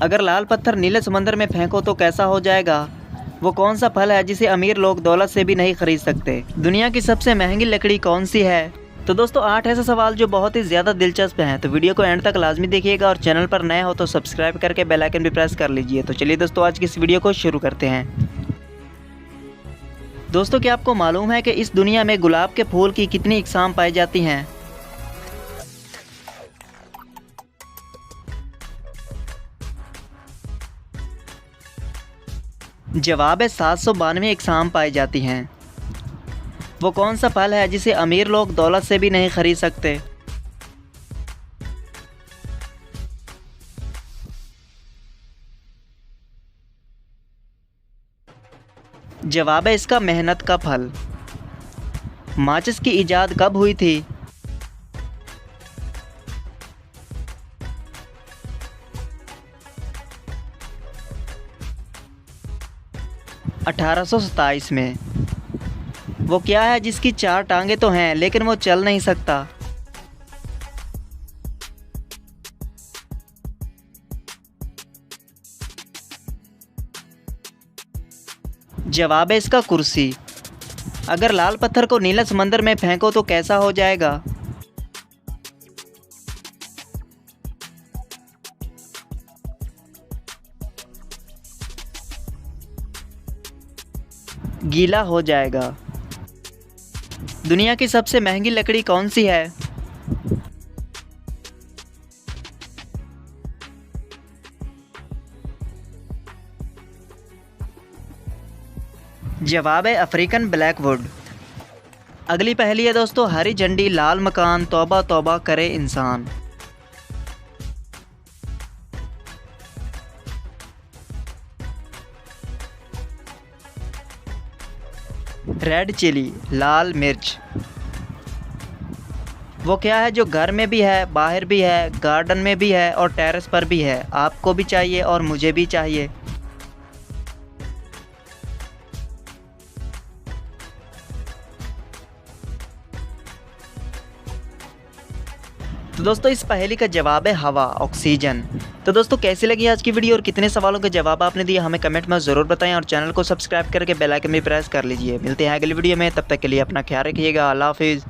अगर लाल पत्थर नीले समंदर में फेंको तो कैसा हो जाएगा? वो कौन सा फल है जिसे अमीर लोग दौलत से भी नहीं खरीद सकते? दुनिया की सबसे महंगी लकड़ी कौन सी है? तो दोस्तों 8 ऐसे सवाल जो बहुत ही ज़्यादा दिलचस्प हैं, तो वीडियो को एंड तक लाजमी देखिएगा और चैनल पर नए हो तो सब्सक्राइब करके बेल आइकन भी प्रेस कर लीजिए। तो चलिए दोस्तों आज की इस वीडियो को शुरू करते हैं। दोस्तों क्या आपको मालूम है कि इस दुनिया में गुलाब के फूल की कितनी इकसाम पाई जाती हैं? जवाब है 792 इकसाम पाई जाती हैं। वो कौन सा फल है जिसे अमीर लोग दौलत से भी नहीं खरीद सकते? जवाब है इसका मेहनत का फल। माचिस की इजाद कब हुई थी? (1827) में। वो क्या है जिसकी 4 टांगे तो हैं लेकिन वो चल नहीं सकता? जवाब है इसका कुर्सी। अगर लाल पत्थर को नीले समंदर में फेंको तो कैसा हो जाएगा? गीला हो जाएगा। दुनिया की सबसे महंगी लकड़ी कौन सी है? जवाब है अफ्रीकन ब्लैकवुड। अगली पहेली है दोस्तों, हरी झंडी लाल मकान तौबा तौबा करे इंसान। रेड चिली लाल मिर्च। वो क्या है जो घर में भी है, बाहर भी है, गार्डन में भी है और टेरेस पर भी है? आपको भी चाहिए और मुझे भी चाहिए। तो दोस्तों इस पहेली का जवाब है हवा, ऑक्सीजन। तो दोस्तों कैसी लगी आज की वीडियो और कितने सवालों के जवाब आपने दिए हमें कमेंट में ज़रूर बताएं और चैनल को सब्सक्राइब करके बेल आइकन भी प्रेस कर लीजिए। मिलते हैं अगली वीडियो में, तब तक के लिए अपना ख्याल रखिएगा। अल्लाह हाफिज़।